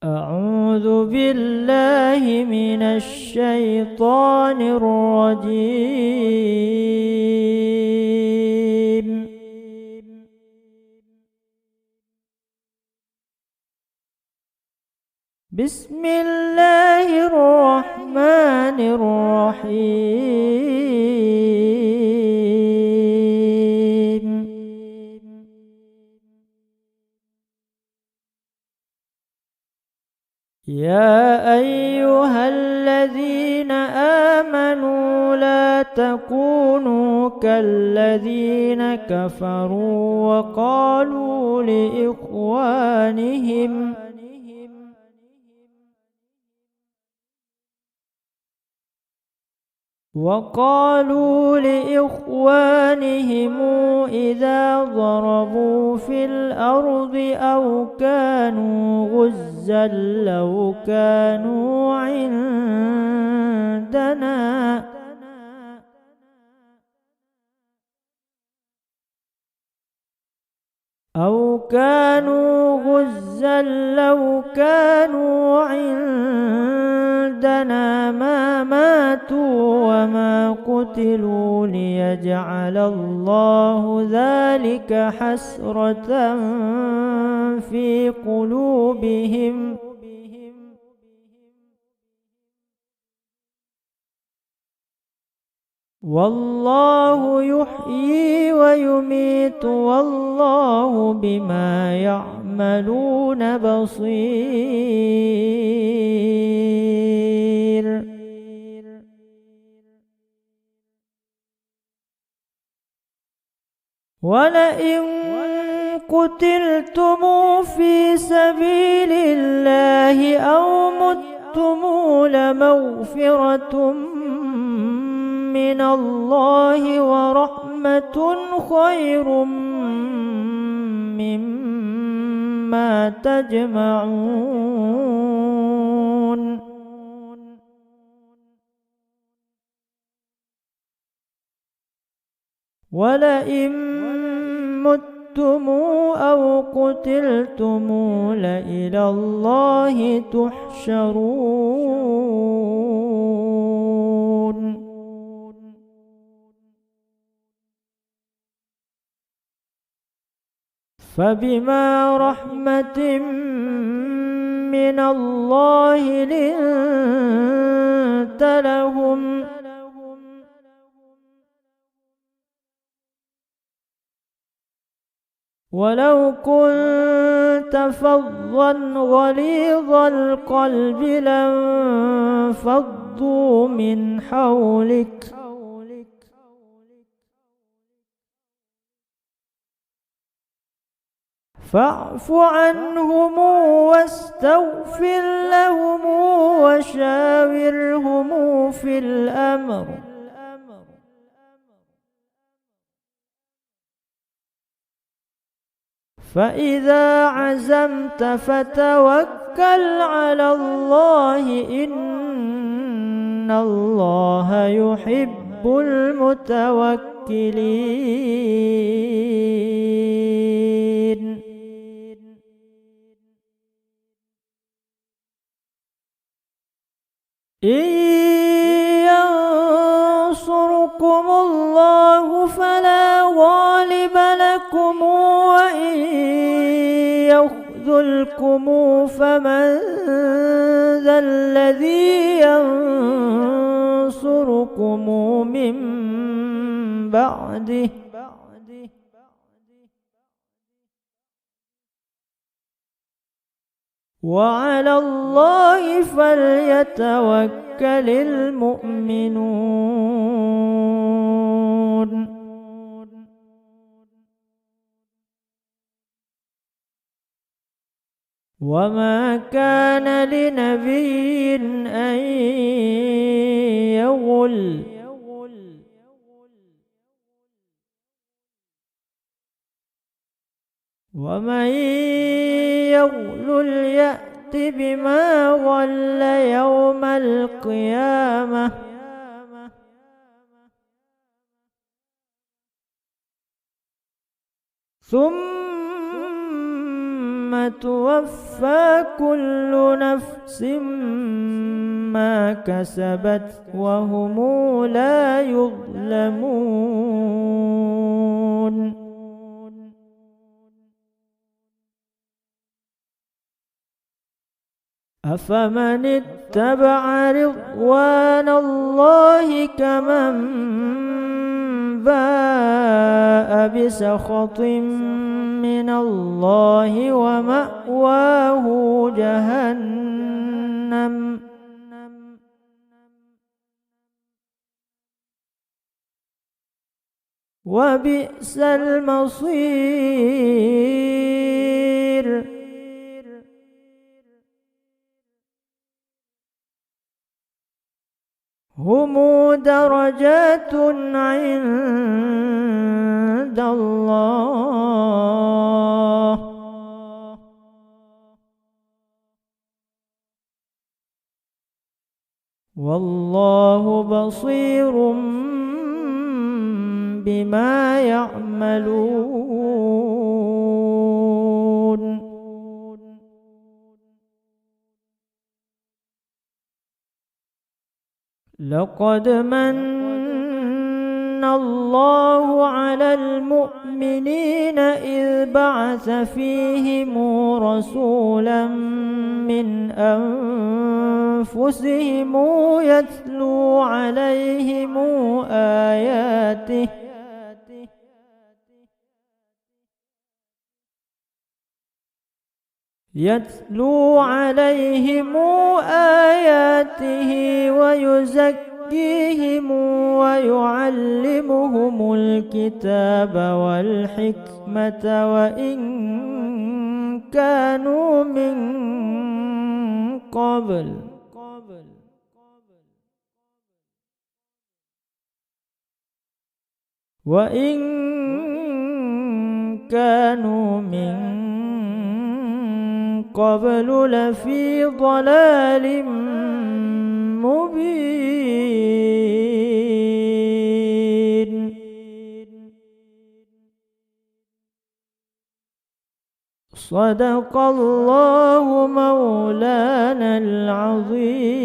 أعوذ بالله من الشيطان الرجيم. بسم الله الرحمن الرحيم. يا أيها الذين آمنوا لا تكونوا كالذين كفروا وقالوا لإخوانهم إذا ضربوا في الأرض أو كانوا غزا لو كانوا عندنا ما ماتوا وما قتلوا ليجعل الله ذلك حسرة في قلوبهم والله يحيي ويميت والله بما يعملون بصير. ولئن قتلتم في سبيل الله أو متم لمغفرة من الله ورحمة خير مما تجمعون. ولئن متم أو قتلتم لإلى الله تحشرون. فبما رحمة من الله لنت لهم ولو كنت فظا غليظ القلب لانفضوا من حولك فاعف عنهم واستغفر لهم وشاورهم في الأمر فإذا عزمت فتوكل على الله إن الله يحب المتوكلين. إن ينصركم الله فلا غالب لكم وإن يخذلكم فمن ذا الذي ينصركم من بعده وعلى الله فليتوكل المؤمنون. وما كان لنبي أن يغل ومن يغل يأت بما غل يوم القيامة ثم توفى كل نفس ما كسبت وهم لا يظلمون. أفمن اتبع رضوان الله كمن باء بسخط من الله ومأواه جهنم وبئس المصير. هم درجات عند الله والله بصير بما يعملون. لقد من الله على المؤمنين إذ بعث فيهم رسولا من أنفسهم يتلو عليهم آياته ويزكيهم ويعلمهم الكتاب والحكمة وإن كانوا من قبل لفي ضلال مبين. صدق الله مولانا العظيم.